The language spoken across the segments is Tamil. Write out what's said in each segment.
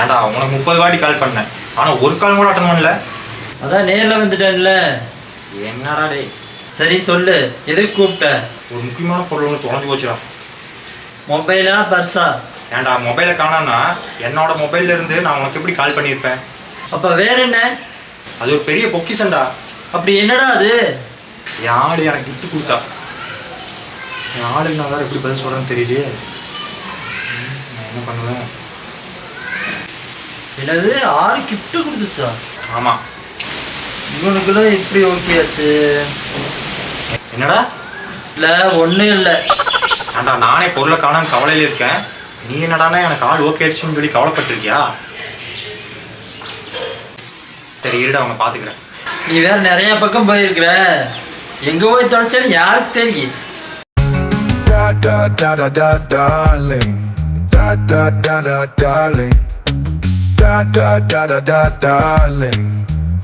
ஏன்டா உனக்கு 30 வாட்டி கால் பண்ணேன், ஆனால் ஒரு கால் கூட அட்டன் பண்ணல. அதான் நேரில் வந்துட்டேன்ல. என்னடா டேய்? சரி சொல்லு, எதுக்கு கூப்பிட்ட? ஒரு முக்கியமான பொருள் ஒன்று தொலைஞ்சு போச்சுடா. மொபைலா பர்ஸா? ஏன்டா மொபைலை காணோன்னா என்னோட மொபைல்ல இருந்து நான் உனக்கு எப்படி கால் பண்ணியிருப்பேன்? அப்போ வேற என்ன? அது ஒரு பெரிய பொக்கிஷன்டா. அப்படி என்னடா அது? என் ஆளு எனக்கு கிஃப்ட் கொடுத்தா. என் ஆளுக்கு நான் வேற எப்படி பதில் சொல்கிறேன்னு தெரியலையே. நான் என்ன பண்ணுவேன்? என்னது, ஆளு கிஃப்ட் கொடுத்துச்சா? ஆமாம். இவனுக்குள்ள எப்படி ஓகே ஆச்சு? என்னடா? இல்லை ஒன்றும் இல்லை. ஏன்டா நானே பொருளை காணான்னு கவலையில் இருக்கேன், நீ என்னடானா எனக்கு ஆள் ஓகே ஆயிடுச்சுன்னு சொல்லி கவலைப்பட்டிருக்கியா? சரி இருடா, அவனை பார்த்துக்கிறேன். நீ வேற நிறைய பக்கம் போயிருக்கிற, எங்க போய் தொலைச்சாலும் யாருக்கு தெரியும்? Da da da da da darling, da da da da darling, da da da da da darling,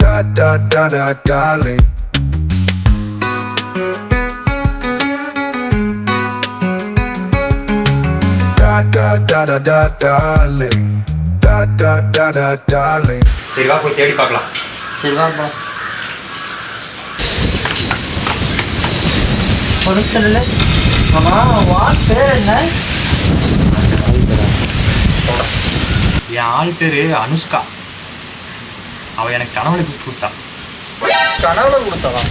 da da da da darling. Da da da da da darling, da da da da darling. சரி வா போய் தேடி பார்க்கலாம். சரி வாப்பா. ஒரு நிமிஷம் இல்லை. ஆமா, வாட் பேர் என்ன? என் ஆள் பேரு அனுஷ்கா. அவ எனக்கு கனவுல கிஃப்ட் கொடுத்தா. கனவுல கொடுத்தவா?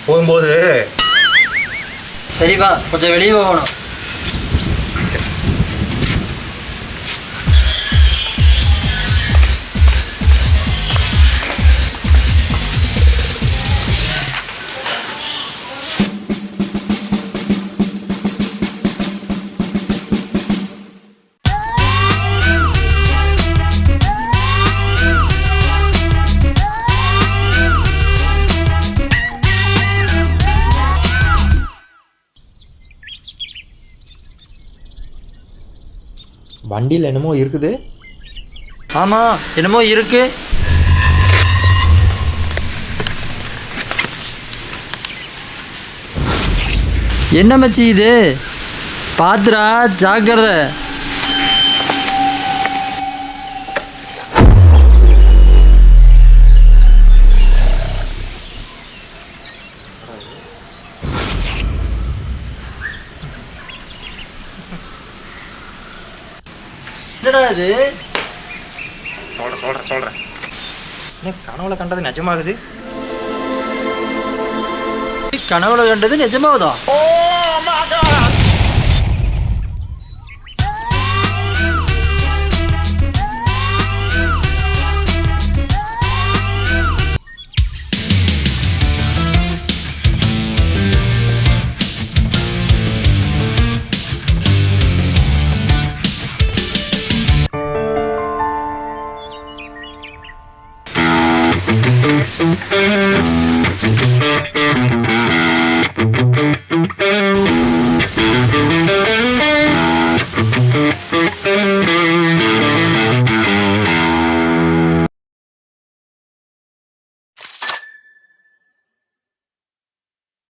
போகும்போது சரி வா, கொஞ்சம் வெளியே போகணும். வண்டியில் என்னமோ இருக்குது. ஆமா, என்னமோ இருக்கு. என்ன மச்சி இது? பாத்துரா, ஜாக்கிரதை. என்னடா இது? சொல்கிறேன். என்ன கனவுல கண்டது நிஜமாகுது? கனவுல கண்டது நிஜமாவதா?